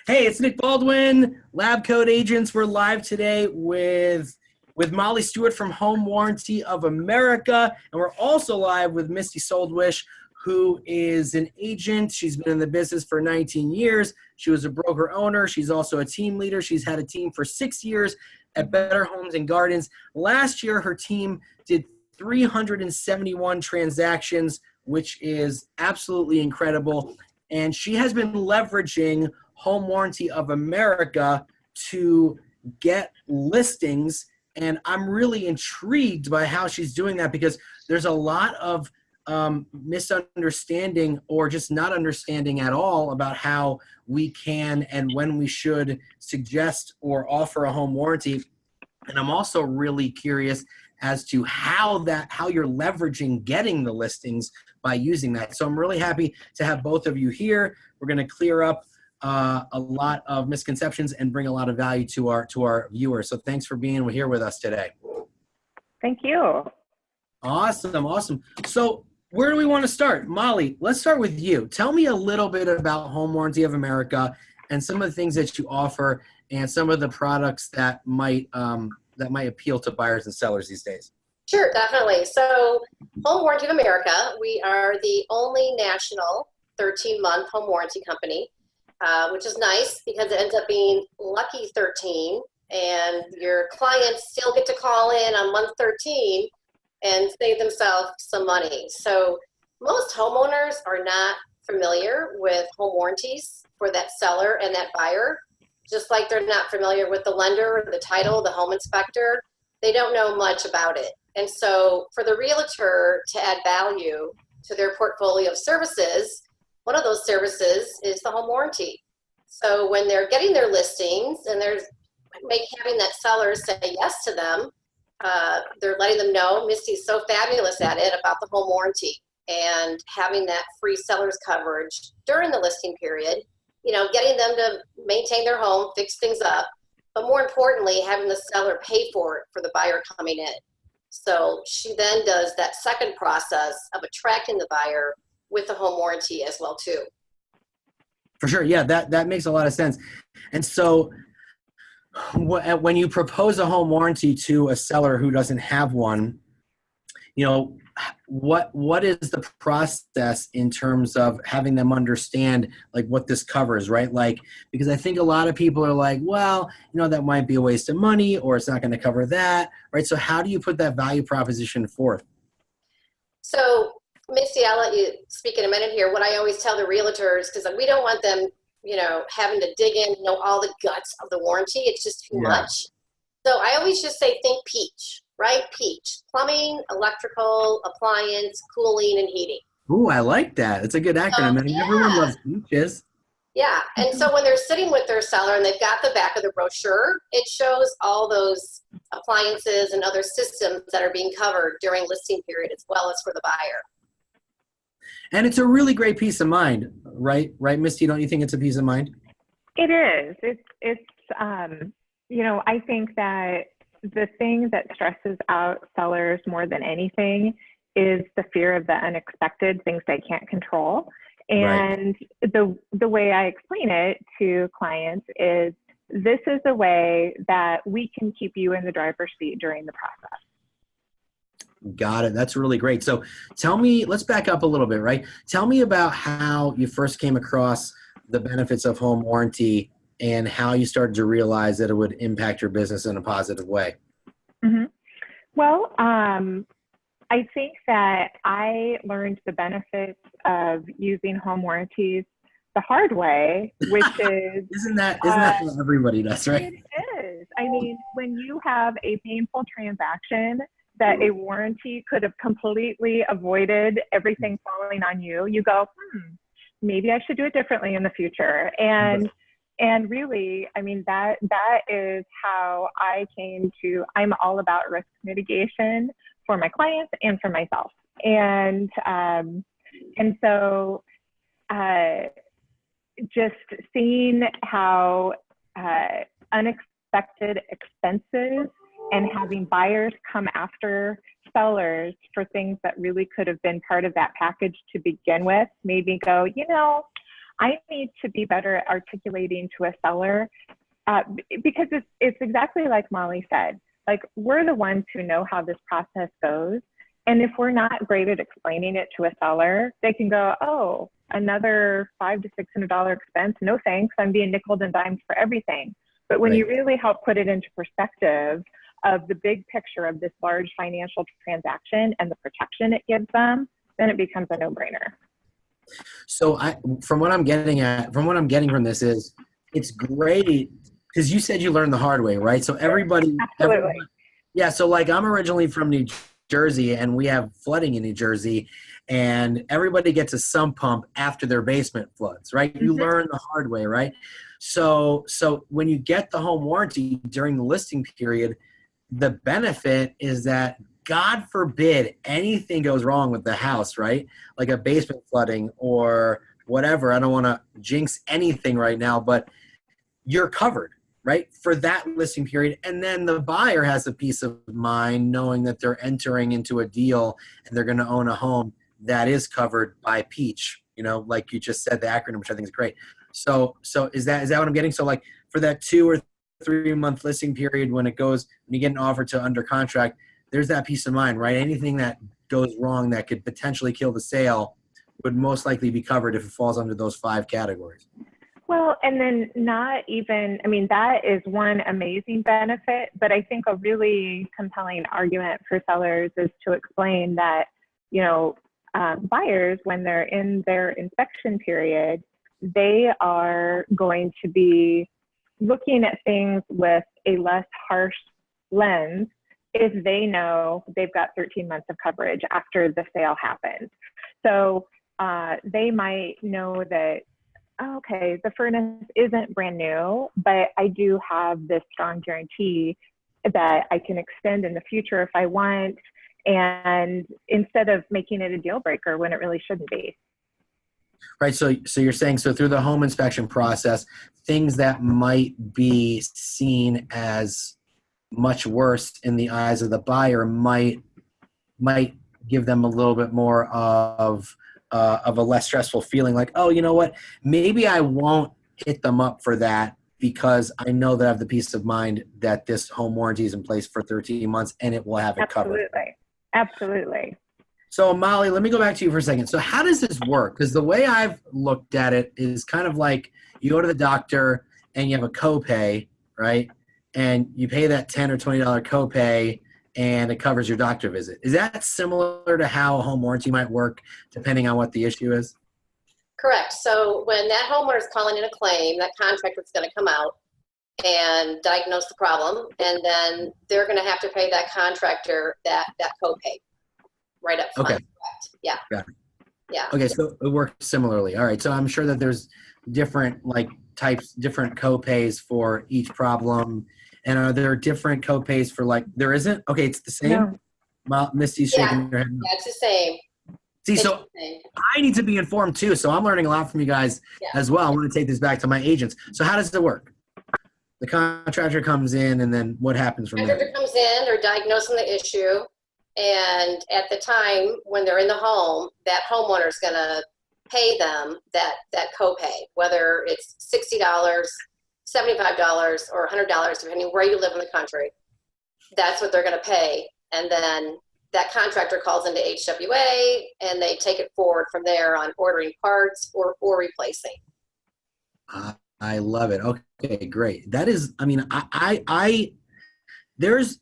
Hey, it's Nick Baldwin, Lab Coat Agents. We're live today with Molly Stewart from Home Warranty of America, and we're also live with Misty SOLDwisch, who is an agent. She's been in the business for 19 years. She was a broker owner. She's also a team leader. She's had a team for 6 years at Better Homes and Gardens. Last year, her team did 371 transactions, which is absolutely incredible. And she has been leveraging Home Warranty of America to get listings. And I'm really intrigued by how she's doing that, because there's a lot of misunderstanding or just not understanding at all about how we can and when we should suggest or offer a home warranty. And I'm also really curious as to how you're leveraging getting the listings by using that. So I'm really happy to have both of you here. We're going to clear up a lot of misconceptions and bring a lot of value to our viewers. So thanks for being here with us today. Thank you. Awesome. So where do we want to start? Molly, let's start with you. Tell me a little bit about Home Warranty of America and some of the things that you offer and some of the products that might appeal to buyers and sellers these days. Sure, definitely. So Home Warranty of America, we are the only national 13-month home warranty company, which is nice because it ends up being lucky 13, and your clients still get to call in on month 13 and save themselves some money. So most homeowners are not familiar with home warranties for that seller and that buyer, just like they're not familiar with the lender, the title, the home inspector. They don't know much about it. And so for the realtor to add value to their portfolio of services, one of those services is the home warranty. So when they're getting their listings and they're having that seller say yes to them, they're letting them know Misty's so fabulous at it about the home warranty, and having that free seller's coverage during the listing period, getting them to maintain their home, fix things up, but more importantly, having the seller pay for it for the buyer coming in. So she then does that second process of attracting the buyer with the home warranty as well too. For sure. Yeah, that makes a lot of sense. And so when you propose a home warranty to a seller who doesn't have one, what is the process in terms of having them understand like what this covers, right? Like, because I think a lot of people are like, well, that might be a waste of money, or it's not going to cover that, right? So how do you put that value proposition forth? So Misty, I'll let you speak in a minute here. What I always tell the realtors, because we don't want them, having to dig in, know all the guts of the warranty. It's just too much. So I always just say, think peach, right? Peach, plumbing, electrical, appliance, cooling, and heating. Ooh, I like that. It's a good acronym. Everyone loves peaches. Yeah. And so when they're sitting with their seller and they've got the back of the brochure, it shows all those appliances and other systems that are being covered during listing period, as well as for the buyer. And it's a really great peace of mind, right? Right, Misty? Don't you think it's a peace of mind? It is. It's I think that the thing that stresses out sellers more than anything is the fear of the unexpected, things they can't control. And the way I explain it to clients is, this is a way that we can keep you in the driver's seat during the process. Got it. That's really great. So tell me, let's back up a little bit, right? Tell me about how you first came across the benefits of home warranty and how you started to realize that it would impact your business in a positive way. Mm-hmm. Well, I think that I learned the benefits of using home warranties the hard way, which is isn't that what everybody does, right? It is. I mean, when you have a painful transaction that a warranty could have completely avoided everything falling on you, you go, maybe I should do it differently in the future. And really, I mean, that is how I came to, I'm all about risk mitigation for my clients and for myself. And so just seeing how unexpected expenses and having buyers come after sellers for things that really could have been part of that package to begin with made me go, I need to be better at articulating to a seller because it's exactly like Molly said. Like, we're the ones who know how this process goes. And if we're not great at explaining it to a seller, they can go, oh, another $500 to $600 expense. No thanks. I'm being nickeled and dimed for everything. But when you really help put it into perspective of the big picture of this large financial transaction and the protection it gives them, then it becomes a no-brainer. So from what I'm getting from this is, it's great because you said you learned the hard way, right? So everybody, yeah. So like, I'm originally from New Jersey, and we have flooding in New Jersey, and everybody gets a sump pump after their basement floods, right? You learn the hard way, right? So when you get the home warranty during the listing period, the benefit is that, God forbid anything goes wrong with the house, right? Like a basement flooding or whatever. I don't want to jinx anything right now, but you're covered, right, for that listing period. And then the buyer has a peace of mind knowing that they're entering into a deal and they're going to own a home that is covered by Peach, you know, like you just said, the acronym, which I think is great. So is that what I'm getting? So like, for that 2 or 3 month listing period, when you get an offer to under contract, there's that peace of mind, right? Anything that goes wrong that could potentially kill the sale would most likely be covered if it falls under those 5 categories. Well, and then not even, I mean, that is one amazing benefit, but I think a really compelling argument for sellers is to explain that, you know, buyers, when they're in their inspection period, they are going to be looking at things with a less harsh lens if they know they've got 13 months of coverage after the sale happens. So they might know that, okay, the furnace isn't brand new, but I do have this strong guarantee that I can extend in the future if I want, and instead of making it a deal breaker when it really shouldn't be. Right. So you're saying, so through the home inspection process, things that might be seen as much worse in the eyes of the buyer might give them a little bit more of a less stressful feeling, like, oh, you know what, maybe I won't hit them up for that because I know that I have the peace of mind that this home warranty is in place for 13 months and it will have it covered. Absolutely. So Molly, let me go back to you for a second. So how does this work? Because the way I've looked at it is kind of like you go to the doctor and you have a copay, right? And you pay that $10 or $20 copay and it covers your doctor visit. Is that similar to how a home warranty might work depending on what the issue is? Correct. So when that homeowner is calling in a claim, that contractor is going to come out and diagnose the problem, and then they're going to have to pay that contractor that copay right up front. Okay. Correct. Yeah. Got it. Yeah. Okay, so it works similarly. All right. So I'm sure that there's different different copays for each problem. And are there different copays for there isn't? Okay, it's the same. No. Misty's shaking her head. Yeah, it's the same. See, so I need to be informed too. So I'm learning a lot from you guys as well. I want to take this back to my agents. So how does it work? The contractor comes in, and then what happens from there? Contractor comes in, they're diagnosing the issue, and at the time when they're in the home, that homeowner is going to pay them that copay, whether it's $60, $75, or $100, depending where you live in the country. That's what they're going to pay, and then that contractor calls into HWA, and they take it forward from there on ordering parts or replacing. I love it. Okay, great. That is, I mean, there's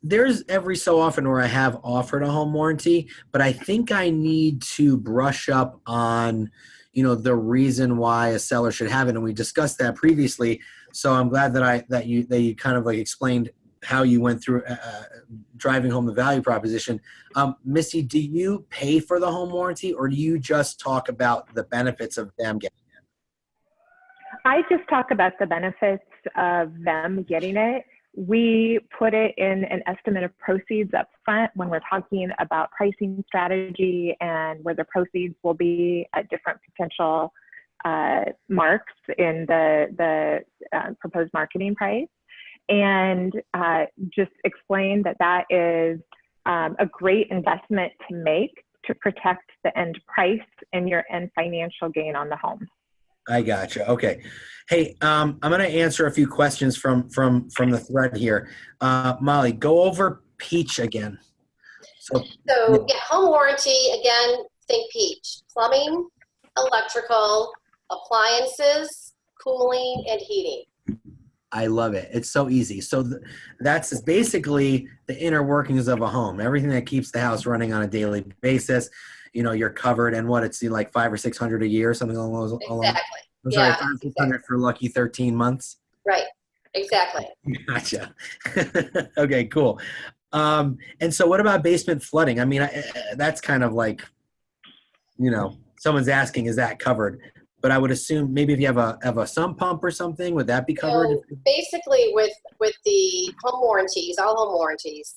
every so often where I have offered a home warranty, but I think I need to brush up on, the reason why a seller should have it. And we discussed that previously. So I'm glad that you kind of explained how you went through driving home the value proposition. Misty, do you pay for the home warranty, or do you just talk about the benefits of them getting it? I just talk about the benefits of them getting it. We put it in an estimate of proceeds up front when we're talking about pricing strategy and where the proceeds will be at different potential marks in the proposed marketing price. And just explain that is a great investment to make to protect the end price and your end financial gain on the home. I gotcha. Okay. Hey, I'm going to answer a few questions from the thread here. Molly, go over Peach again. So, yeah, So yeah, home warranty, again, think Peach. Plumbing, electrical, appliances, cooling, and heating. I love it. It's so easy. So that's basically the inner workings of a home. Everything that keeps the house running on a daily basis. You're covered, and what it's like 500 or 600 a year, something along those. Exactly. I'm sorry, Yeah, 500 or 600 for lucky 13 months. right. Exactly. Gotcha. Okay, cool. And so what about basement flooding? I mean, that's kind of like, someone's asking, is that covered? But I would assume maybe if you have a sump pump or something, would that be covered? So basically with the home warranties, all home warranties,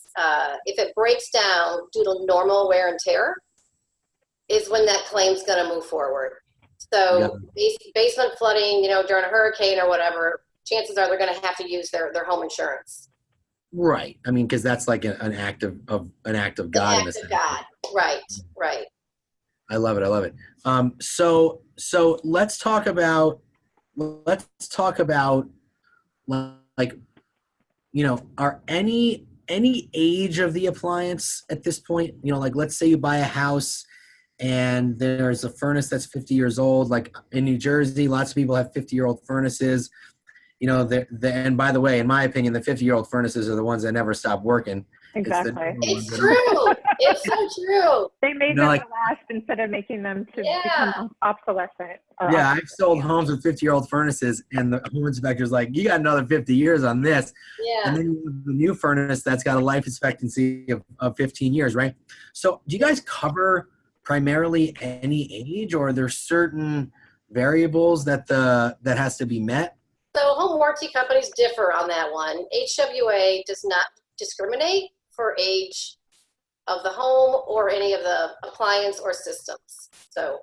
if it breaks down due to normal wear and tear, is when that claim's going to move forward. So basement flooding, during a hurricane or whatever, chances are they're going to have to use their home insurance. Right. I mean, because that's like an act of God. An act of God. Right. Right. I love it. I love it. So let's talk about like, are any age of the appliance at this point? Like let's say you buy a house and there's a furnace that's 50 years old. Like in New Jersey, lots of people have 50-year-old furnaces. And by the way, in my opinion, the 50-year-old furnaces are the ones that never stop working. Exactly. It's true. It's so true. They made them to last instead of making them to become obsolescent. Yeah, I've sold homes with 50-year-old furnaces, and the home inspector's like, you got another 50 years on this. Yeah. And then you have the new furnace that's got a life expectancy of 15 years, right? So do you guys cover primarily any age, or are there certain variables that has to be met? So home warranty companies differ on that one. HWA does not discriminate for age of the home or any of the appliance or systems. So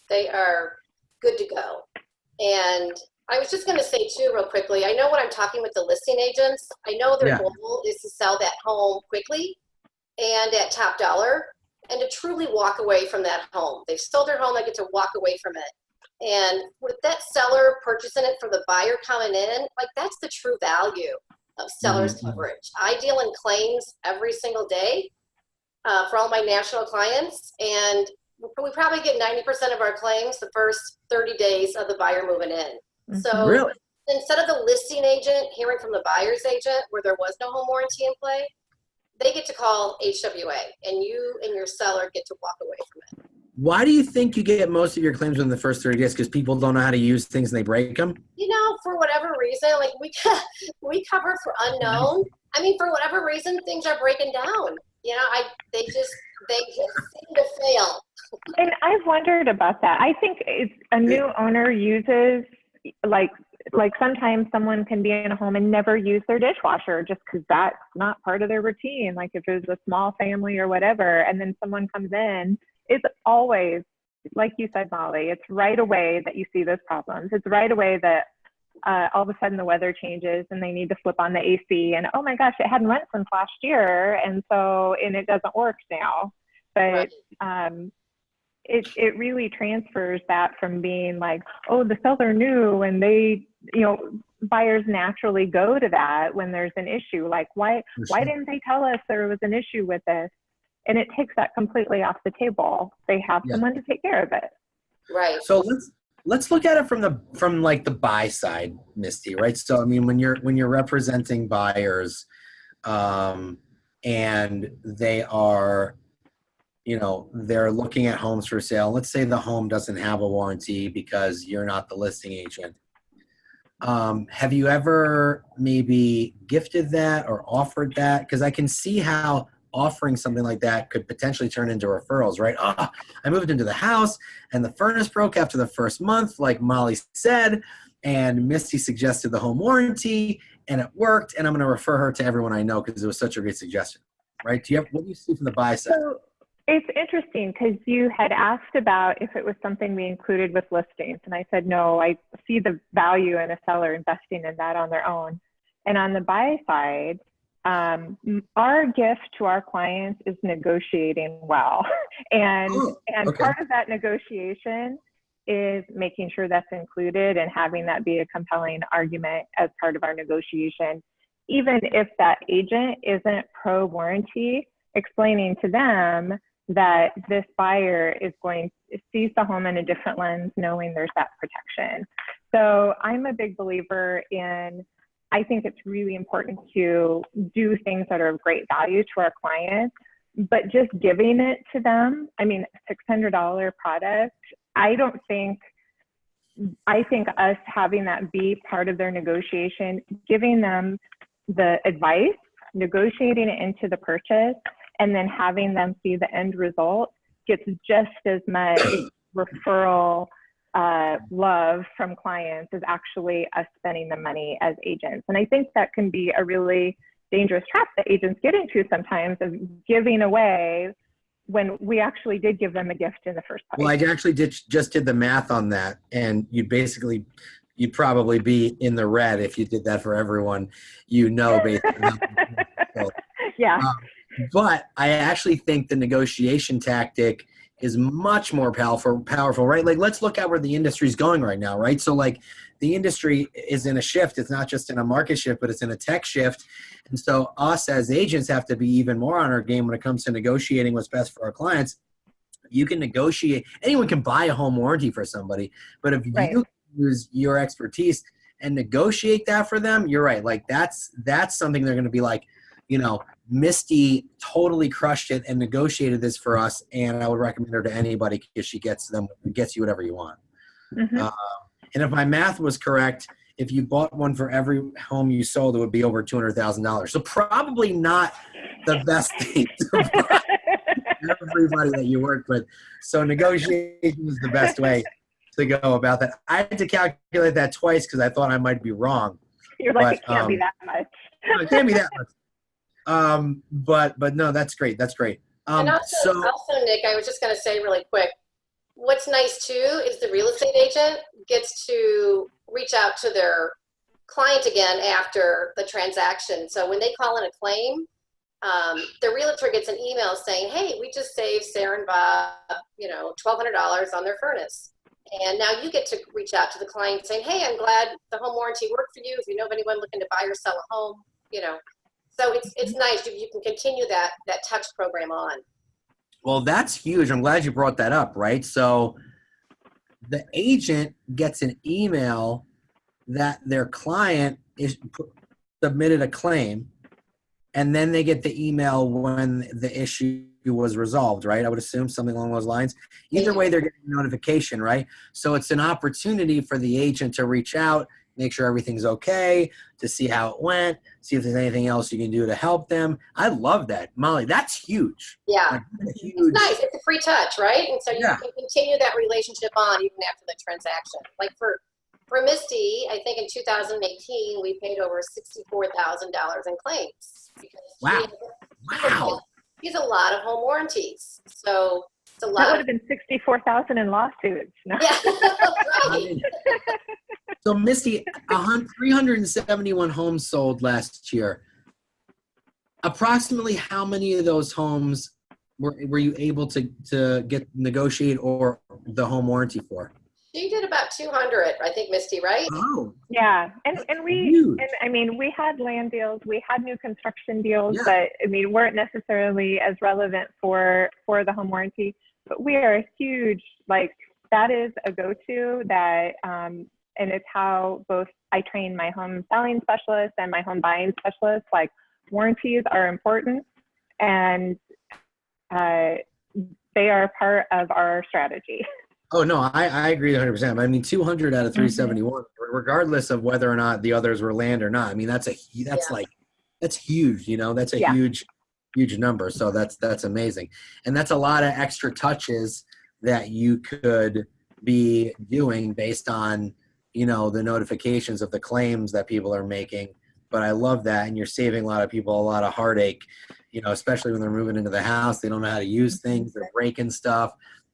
they are good to go. And I was just going to say too, real quickly, I know when I'm talking with the listing agents, I know their goal is to sell that home quickly and at top dollar and to truly walk away from that home. They've sold their home, they get to walk away from it. And with that seller purchasing it from the buyer coming in, like that's the true value of seller's coverage. I deal in claims every single day for all my national clients, and we probably get 90% of our claims the first 30 days of the buyer moving in. So really? Instead of the listing agent hearing from the buyer's agent where there was no home warranty in play, they get to call HWA, and you and your seller get to walk away from it. Why do you think you get most of your claims within the first 30 days? Because people don't know how to use things and they break them? For whatever reason, like we cover for unknown. I mean, for whatever reason, things are breaking down. They just seem to fail. And I've wondered about that. I think it's a new owner uses like sometimes someone can be in a home and never use their dishwasher just because that's not part of their routine. Like if it was a small family or whatever, and then someone comes in, it's always, like you said, Molly, it's right away that you see those problems. It's right away that all of a sudden the weather changes and they need to flip on the AC and, oh my gosh, it hadn't went since last year. And it doesn't work now. But it really transfers that from being like, oh, the seller knew, and they, buyers naturally go to that when there's an issue. Like, why didn't they tell us there was an issue with this? And it takes that completely off the table. They have someone to take care of it. Right. So let's look at it from the buy side, Misty, right? So I mean, when you're representing buyers, and they are, they're looking at homes for sale. Let's say the home doesn't have a warranty because you're not the listing agent. Have you ever maybe gifted that or offered that? Because I can see how offering something like that could potentially turn into referrals, right? I moved into the house and the furnace broke after the first month, like Molly said, and Misty suggested the home warranty and it worked, and I'm going to refer her to everyone I know because it was such a great suggestion, right? What do you see from the buy side? So it's interesting because you had asked about if it was something we included with listings, and I said, no, I see the value in a seller investing in that on their own. And on the buy side, our gift to our clients is negotiating well. And part of that negotiation is making sure that's included and having that be a compelling argument as part of our negotiation. Even if that agent isn't pro warranty, explaining to them that this buyer is going to see the home in a different lens, knowing there's that protection. So I'm a big believer in, I think it's really important to do things that are of great value to our clients, but just giving it to them, I mean, $600 product, I think us having that be part of their negotiation, giving them the advice, negotiating it into the purchase, and then having them see the end result gets just as much referral love from clients as actually us spending the money as agents. And I think that can be a really dangerous trap that agents get into sometimes, of giving away when we actually did give them a gift in the first place. Well, I actually just did the math on that, and you'd probably be in the red if you did that for everyone, basically. Yeah. But I actually think the negotiation tactic is much more powerful, right? Like, let's look at where the industry is going right now, right? So, like, the industry is in a shift. It's not just in a market shift, but it's in a tech shift. And so us as agents have to be even more on our game when it comes to negotiating what's best for our clients. You can negotiate. Anyone can buy a home warranty for somebody, but if you use your expertise and negotiate that for them, you're right. Like, that's something they're going to be like, Misty totally crushed it and negotiated this for us, and I would recommend her to anybody because she gets you whatever you want. Mm-hmm. And if my math was correct, if you bought one for every home you sold, it would be over $200,000. So probably not the best thing to buy everybody that you work with. So negotiation is the best way to go about that. I had to calculate that twice because I thought I might be wrong. You're like, it can't be that much. No, it can't be that much. But no, that's great. That's great. And also, Nick, I was just going to say really quick, what's nice too is the real estate agent gets to reach out to their client again after the transaction. So when they call in a claim, the realtor gets an email saying, hey, we just saved Sarah and Bob, $1,200 on their furnace. And now you get to reach out to the client saying, hey, I'm glad the home warranty worked for you. If you know of anyone looking to buy or sell a home, So it's nice. You can continue that touch program on. Well, that's huge. I'm glad you brought that up, right? So the agent gets an email that their client submitted a claim, and then they get the email when the issue was resolved, right? I would assume something along those lines. Either way, they're getting a notification, right? So it's an opportunity for the agent to reach out, make sure everything's okay, to see how it went, see if there's anything else you can do to help them. I love that. Molly, that's huge. Yeah. Like, huge. It's nice. It's a free touch, right? And so you can continue that relationship on even after the transaction. Like for Misty, I think in 2018, we paid over $64,000 in claims. Wow. He has a lot of home warranties. So it's a lot. That would have been $64,000 in lawsuits. No? Yeah, right. So Misty, 371 homes sold last year. Approximately how many of those homes were you able to get negotiate or the home warranty for? She did about 200, I think, Misty, right? Oh. Yeah, and we had land deals, we had new construction deals, but weren't necessarily as relevant for the home warranty. But we are a huge, that is a go-to that. And it's how both I train my home selling specialists and my home buying specialists. Like, warranties are important, and they are part of our strategy. Oh, no, I agree 100%. 200 out of 371, regardless of whether or not the others were land or not. That's huge. That's huge. That's a huge number. So that's amazing. And that's a lot of extra touches that you could be doing based on the notifications of the claims that people are making. But I love that. And you're saving a lot of people a lot of heartache, especially when they're moving into the house. They don't know how to use things. They're breaking stuff.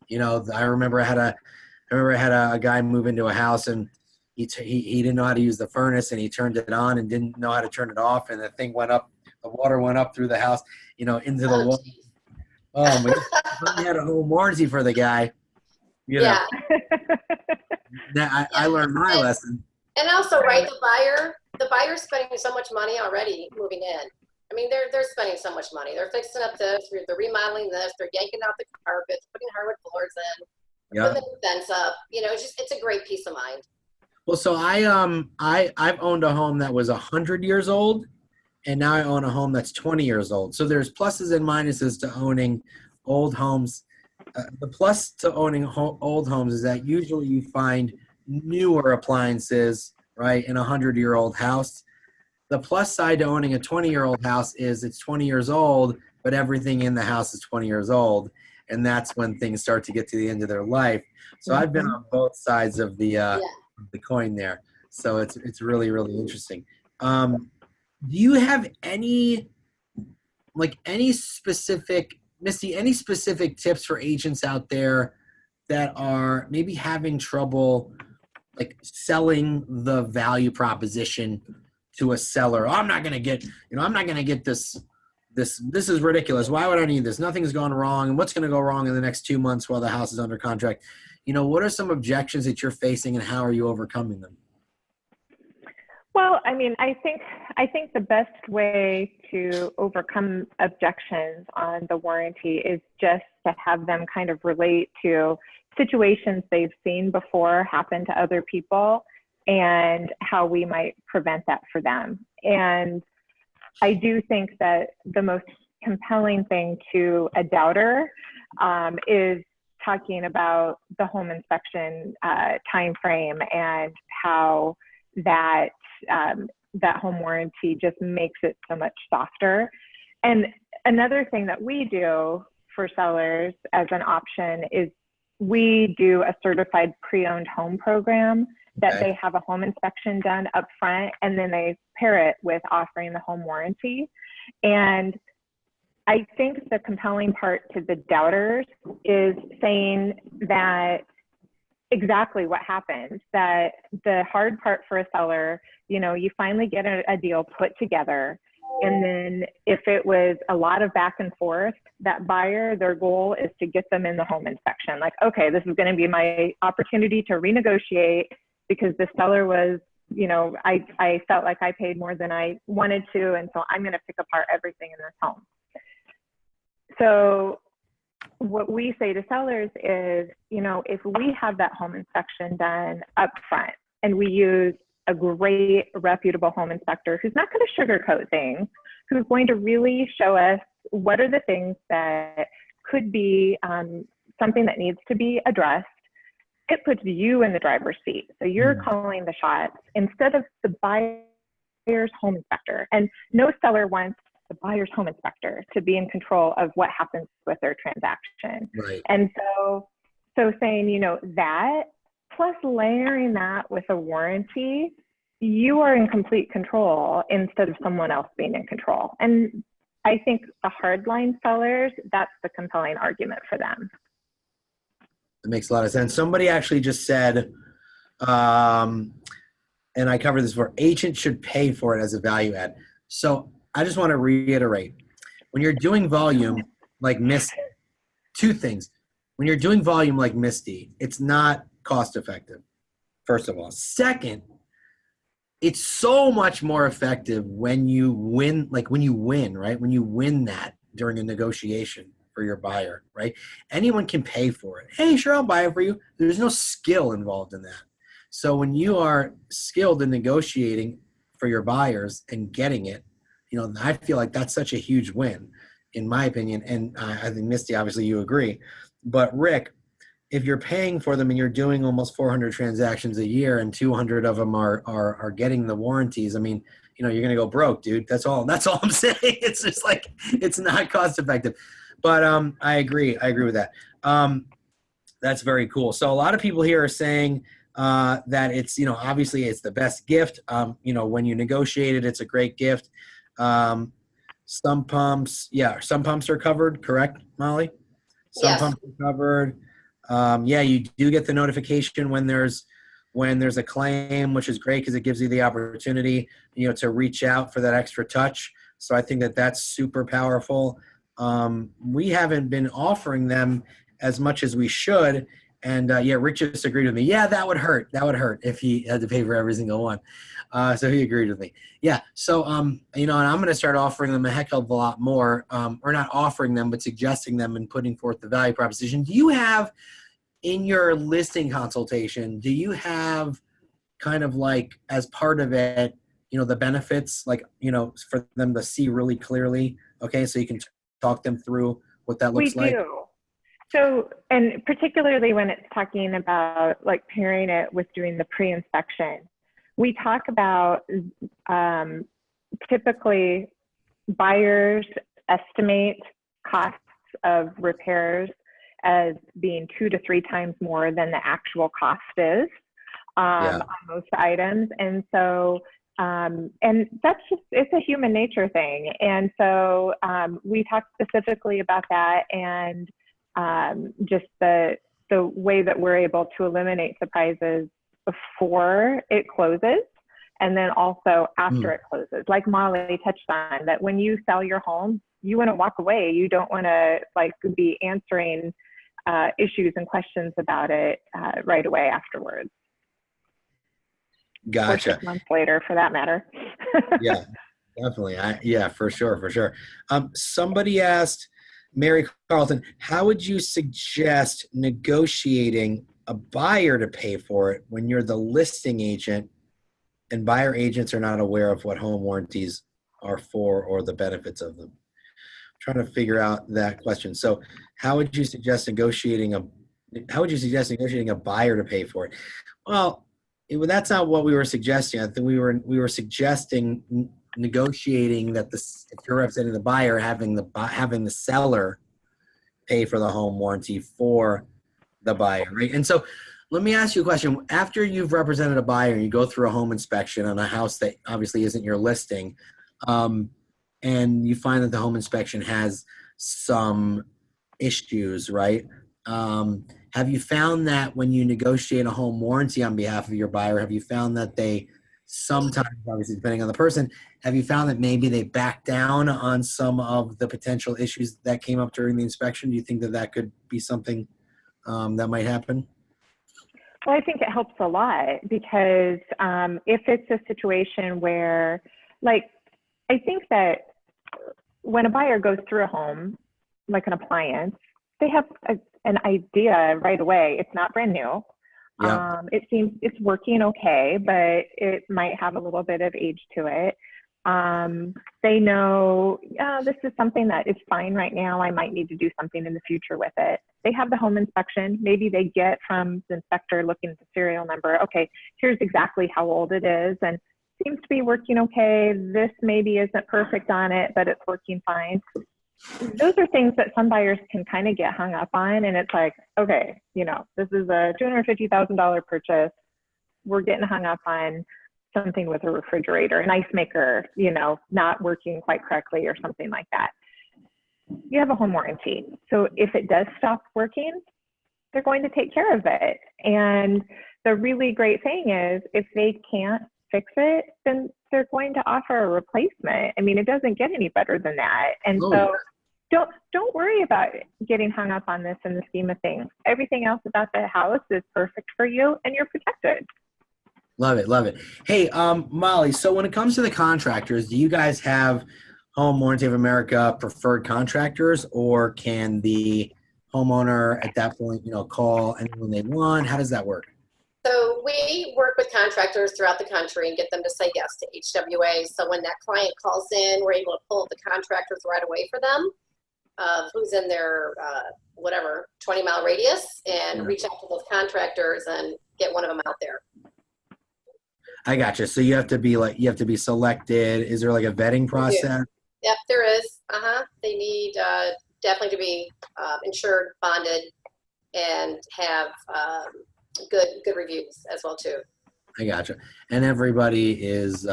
I remember I had a guy move into a house, and he didn't know how to use the furnace, and he turned it on and didn't know how to turn it off. And the water went up through the house, into the wall. Oh my God. We had a home warranty for the guy. You know, Yeah. I learned my lesson. And also, right, the buyer's spending so much money already moving in. I mean, they're spending so much money. They're fixing up this, they're remodeling this, they're yanking out the carpets, putting hardwood floors in, putting the fence up. You know, it's a great peace of mind. Well, so I've owned a home that was 100 years old, and now I own a home that's 20 years old. So there's pluses and minuses to owning old homes. The plus to owning old homes is that usually you find newer appliances, right, in a 100-year-old house. The plus side to owning a 20-year-old house is it's 20 years old, but everything in the house is 20 years old, and that's when things start to get to the end of their life. So I've been on both sides of the coin there. So it's really, really interesting. Do you have any specific, Misty, any specific tips for agents out there that are maybe having trouble like selling the value proposition to a seller? Oh, I'm not going to get this. This is ridiculous. Why would I need this? Nothing's gone wrong. And what's going to go wrong in the next 2 months while the house is under contract? You know, what are some objections that you're facing and how are you overcoming them? Well, I mean, I think the best way to overcome objections on the warranty is just to have them kind of relate to situations they've seen before happen to other people and how we might prevent that for them. And I do think that the most compelling thing to a doubter is talking about the home inspection time frame and how that home warranty just makes it so much softer. And another thing that we do for sellers as an option is we do a certified pre-owned home program that they have a home inspection done up front, and then they pair it with offering the home warranty. And I think the compelling part to the doubters is saying that exactly what happens, that the hard part for a seller, you know, you finally get a deal put together. And then if it was a lot of back and forth, that buyer, their goal is to get them in the home inspection. Like, okay, this is going to be my opportunity to renegotiate because the seller was, you know, I felt like I paid more than I wanted to. And so I'm going to pick apart everything in this home. So what we say to sellers is, you know, if we have that home inspection done up front and we use a great reputable home inspector who's not going to sugarcoat things, who's going to really show us what are the things that could be something that needs to be addressed, it puts you in the driver's seat. So you're calling the shots instead of the buyer's home inspector. And no seller wants the buyer's home inspector to be in control of what happens with their transaction. Right. And so saying, you know, that plus layering that with a warranty, you are in complete control instead of someone else being in control. And I think the hardline sellers, that's the compelling argument for them. That makes a lot of sense. Somebody actually just said, and I covered this before, agents should pay for it as a value add. So I just want to reiterate, when you're doing volume like Misty, two things. When you're doing volume like Misty, it's not cost effective, first of all. Second, it's so much more effective when you win, right? When you win that during a negotiation for your buyer, right? Anyone can pay for it. Hey, sure, I'll buy it for you. There's no skill involved in that. So when you are skilled in negotiating for your buyers and getting it, you know, I feel like that's such a huge win, in my opinion. And I think, Misty, obviously you agree. But Rick, if you're paying for them and you're doing almost 400 transactions a year and 200 of them are getting the warranties, I mean, you know, you're going to go broke, dude. That's all I'm saying. It's just like, it's not cost effective. But I agree with that. That's very cool. So a lot of people here are saying that it's, you know, obviously it's the best gift. You know, when you negotiate it, it's a great gift. Some pumps are covered, correct, Molly? Some pumps are covered. Yeah, you do get the notification when there's a claim, which is great because it gives you the opportunity, you know, to reach out for that extra touch. So I think that that's super powerful. We haven't been offering them as much as we should, And yeah, Rick just agreed with me. Yeah, that would hurt. That would hurt if he had to pay for every single one. So he agreed with me. Yeah. So, you know, and I'm going to start offering them a heck of a lot more, or not offering them, but suggesting them and putting forth the value proposition. Do you have in your listing consultation, do you have kind of like as part of it, you know, the benefits, like, you know, for them to see really clearly? Okay. So you can talk them through what that looks like. We do. So, and particularly when it's talking about like pairing it with doing the pre-inspection, we talk about typically buyers estimate costs of repairs as being 2 to 3 times more than the actual cost is on most items. And so, and that's just, it's a human nature thing. And so we talk specifically about that, and just the way that we're able to eliminate surprises before it closes, and then also after it closes. Like Molly touched on, that when you sell your home, you want to walk away. You don't want to like be answering issues and questions about it right away afterwards. Gotcha. Or 6 months later, for that matter. Yeah, definitely. Yeah, for sure, for sure. Somebody asked, Mary Carlton, how would you suggest negotiating a buyer to pay for it when you're the listing agent and buyer agents are not aware of what home warranties are for or the benefits of them? I'm trying to figure out that question. So how would you suggest negotiating a buyer to pay for it? Well, that's not what we were suggesting. I think we were suggesting negotiating that if you're representing the buyer, having the seller pay for the home warranty for the buyer, right? And so let me ask you a question. After you've represented a buyer and you go through a home inspection on a house that obviously isn't your listing, and you find that the home inspection has some issues, right? Have you found that when you negotiate a home warranty on behalf of your buyer, have you found that they sometimes, obviously depending on the person, have you found that maybe they back down on some of the potential issues that came up during the inspection? Do you think that that could be something that might happen? Well, I think it helps a lot, because if it's a situation where, like, I think that when a buyer goes through a home, like an appliance, they have an idea right away. It's not brand new. Yeah. It seems it's working okay, but it might have a little bit of age to it. They know, this is something that is fine right now. I might need to do something in the future with it. They have the home inspection. Maybe they get from the inspector looking at the serial number, okay, here's exactly how old it is, and seems to be working okay. This maybe isn't perfect on it, but it's working fine. Those are things that some buyers can kind of get hung up on. And it's like, okay, you know, this is a $250,000 purchase. We're getting hung up on something with a refrigerator, an ice maker, you know, not working quite correctly or something like that. You have a home warranty. So if it does stop working, they're going to take care of it. And the really great thing is, if they can't fix it, then they're going to offer a replacement. I mean, it doesn't get any better than that. And so don't worry about getting hung up on this in the scheme of things. Everything else about the house is perfect for you, and you're protected. Love it, love it. Hey, Molly, so when it comes to the contractors, do you guys have Home Warranty of America preferred contractors, or can the homeowner at that point, you know, call anyone they want? How does that work? So we work with contractors throughout the country and get them to say yes to HWA. So when that client calls in, we're able to pull up the contractors right away for them, who's in their whatever 20-mile radius, and reach out to those contractors and get one of them out there. I gotcha. So you have to be selected. Is there like a vetting process? Yep, there is. They need definitely to be insured, bonded, and have good reviews as well too. I gotcha. And everybody's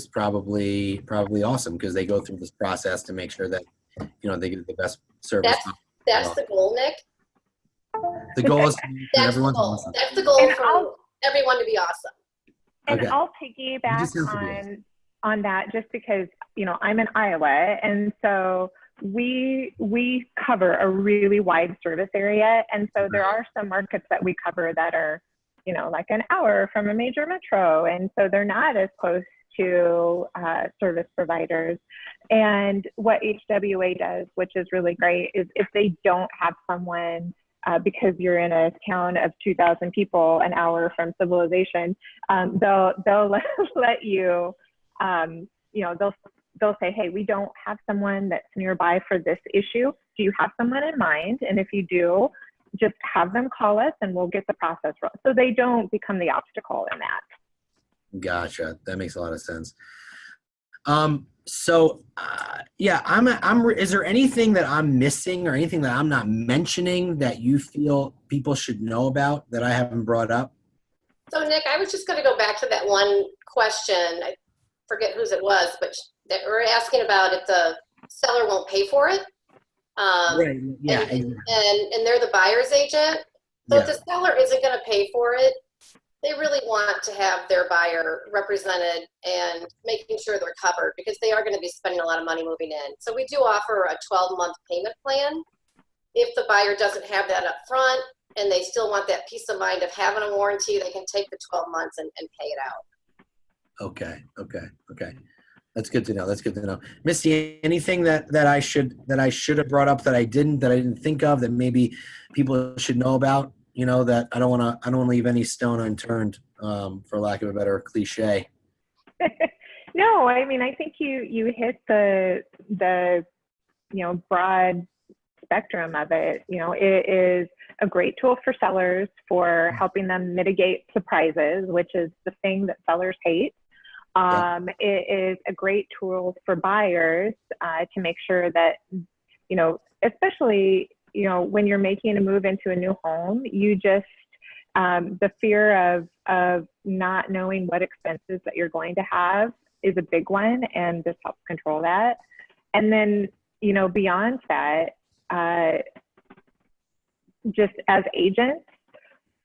probably awesome, because they go through this process to make sure that, you know, they get the best service. That's the goal, Nick. The goal is everyone's awesome. That's the goal for everyone to be awesome. And I'll piggyback on that, just because, you know, I'm in Iowa, and so we cover a really wide service area. And so there are some markets that we cover that are, you know, like an hour from a major metro. And so they're not as close to service providers. And what HWA does, which is really great, is if they don't have someone, because you're in a town of 2,000 people, an hour from civilization, they'll let you, you know, they'll say, hey, we don't have someone that's nearby for this issue. Do you have someone in mind? And if you do, just have them call us and we'll get the process rolling. So they don't become the obstacle in that. Gotcha. That makes a lot of sense. Yeah, is there anything that I'm missing or anything that I'm not mentioning that you feel people should know about that I haven't brought up? So Nick, I was just going to go back to that one question. I forget whose it was, but that we're asking about if the seller won't pay for it. Right. Yeah. And they're the buyer's agent. So if the seller isn't going to pay for it, they really want to have their buyer represented and making sure they're covered, because they are going to be spending a lot of money moving in. So we do offer a 12-month payment plan. If the buyer doesn't have that up front and they still want that peace of mind of having a warranty, they can take the 12 months and pay it out. Okay. That's good to know. That's good to know. Misty, anything that I should have brought up that I didn't think of that maybe people should know about? You know, that I don't want to leave any stone unturned, for lack of a better cliche. No, I mean, I think you hit the you know, broad spectrum of it. You know, it is a great tool for sellers for helping them mitigate surprises, which is the thing that sellers hate. It is a great tool for buyers to make sure that, you know, especially, you know, when you're making a move into a new home, you just, the fear of not knowing what expenses that you're going to have is a big one, and this helps control that. And then, you know, beyond that, just as agents,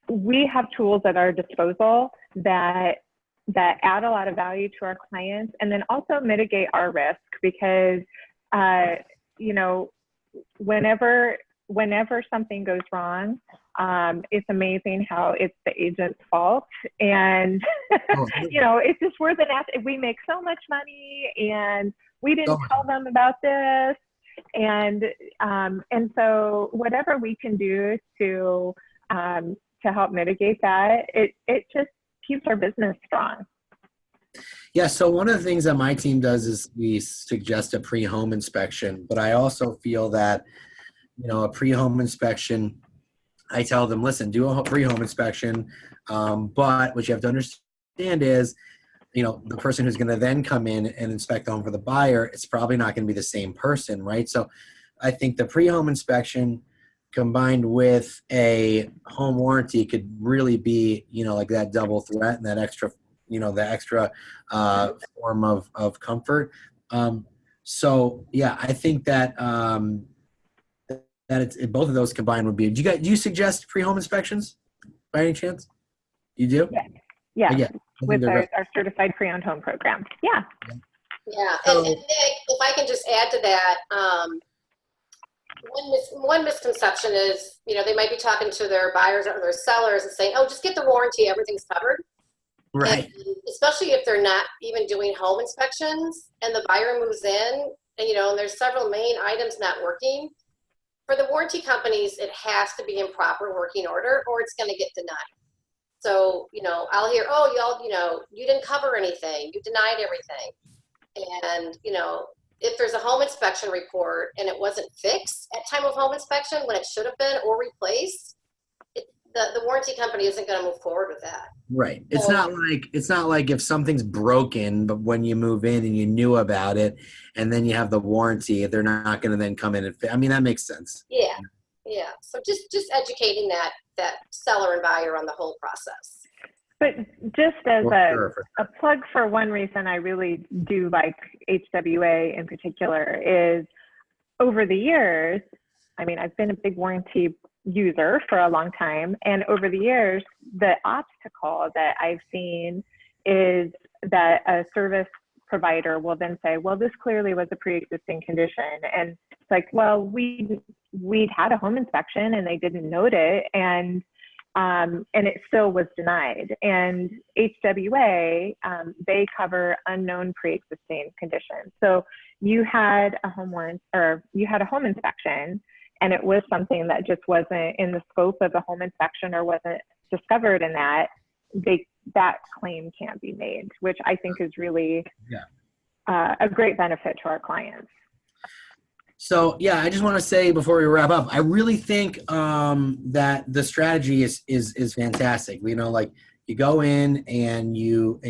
we have tools at our disposal that add a lot of value to our clients, and then also mitigate our risk, because, you know, whenever something goes wrong, it's amazing how it's the agent's fault. And, you know, it's just worth an asset. We make so much money and we didn't tell them about this. And so whatever we can do to help mitigate that, it just keeps our business strong. Yeah, so one of the things that my team does is we suggest a pre-home inspection, but I also feel that, you know, a pre-home inspection, I tell them, listen, do a pre-home inspection, but what you have to understand is, you know, the person who's going to then come in and inspect the home for the buyer, it's probably not going to be the same person, right? So I think the pre-home inspection combined with a home warranty could really be, you know, like that double threat and that extra, you know, the extra form of comfort. So yeah, I think that both of those combined would be. Do you suggest pre-home inspections by any chance? You do? Yeah. With our certified pre-owned home program. Yeah. And Nick, if I can just add to that, one misconception is, you know, they might be talking to their buyers or their sellers and saying, oh, just get the warranty, everything's covered. Right. And especially if they're not even doing home inspections and the buyer moves in and, you know, and there's several main items not working. For the warranty companies, it has to be in proper working order or it's going to get denied. So, you know, I'll hear, oh, y'all, you know, you didn't cover anything. You denied everything. And, you know, if there's a home inspection report and it wasn't fixed at time of home inspection when it should have been or replaced, the warranty company isn't going to move forward with that. Right. It's not like if something's broken, but when you move in and you knew about it and then you have the warranty, they're not going to then come in and I mean, that makes sense. Yeah. So just educating that seller and buyer on the whole process. But just as a plug for one reason I really do like HWA in particular is over the years, I mean, I've been a big warranty user for a long time. And over the years, the obstacle that I've seen is that a service provider will then say, well, this clearly was a pre-existing condition. And It's like, well, we'd had a home inspection and they didn't note it, and it still was denied. And HWA, they cover unknown pre-existing conditions. So you had a home warrant, or you had a home inspection, and it was something that just wasn't in the scope of the home inspection or wasn't discovered in that, that claim can't be made, which I think is really a great benefit to our clients. So yeah, I just want to say before we wrap up, I really think that the strategy is fantastic. You know, like you go in and you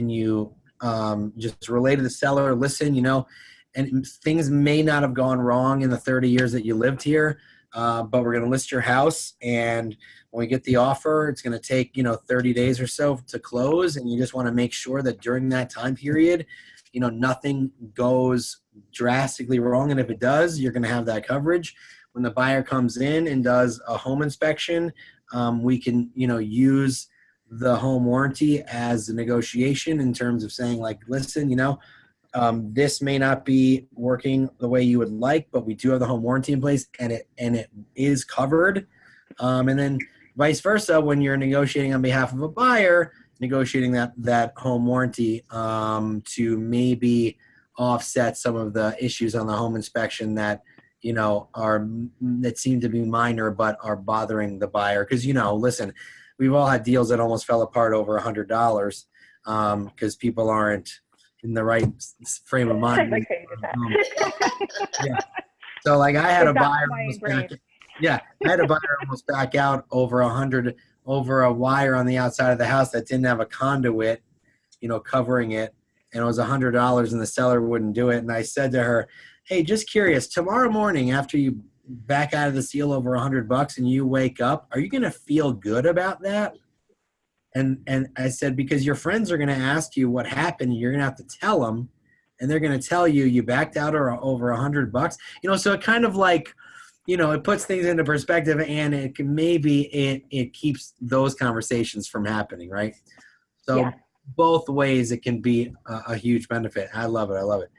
just relay to the seller, listen, you know, and things may not have gone wrong in the 30 years that you lived here, but we're going to list your house, and when we get the offer, it's going to take 30 days or so to close, and you just want to make sure that during that time period, nothing goes drastically wrong. And if it does, you're going to have that coverage. When the buyer comes in and does a home inspection, we can, use the home warranty as a negotiation in terms of saying, like, listen, this may not be working the way you would like, but we do have the home warranty in place, and it is covered. And then vice versa, when you're negotiating on behalf of a buyer, negotiating that home warranty to maybe offset some of the issues on the home inspection that that seem to be minor but are bothering the buyer. Because listen, we've all had deals that almost fell apart over $100 because people aren't in the right frame of mind. Yeah. So like I had a buyer almost back out over $100 over a wire on the outside of the house that didn't have a conduit, covering it. And it was $100 and the seller wouldn't do it. And I said to her, hey, just curious, tomorrow morning after you back out of the seal over $100 and you wake up, are you going to feel good about that? And I said, because your friends are going to ask you what happened. You're going to have to tell them, and they're going to tell you you backed out or over $100. So it kind of like, it puts things into perspective, and it can it keeps those conversations from happening, right? So both ways it can be a huge benefit. I love it. I love it.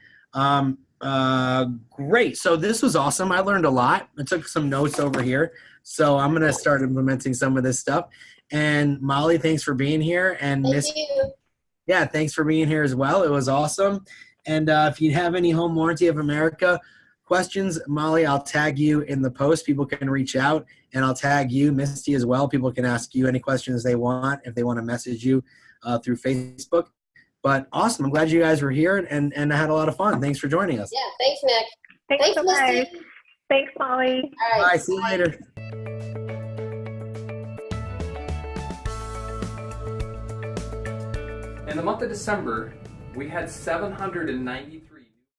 Great. So this was awesome. I learned a lot. I took some notes over here. So I'm going to start implementing some of this stuff. And Molly, thanks for being here. And Misty, thanks for being here as well. It was awesome. And if you have any Home Warranty of America questions, Molly, I'll tag you in the post. People can reach out, and I'll tag you, Misty, as well. People can ask you any questions they want if they want to message you through Facebook. But awesome. I'm glad you guys were here, and I had a lot of fun. Thanks for joining us. Yeah, thanks, Nick. Thanks so much. Misty. Thanks, Molly. All right. Bye. See you later. In the month of December, we had 793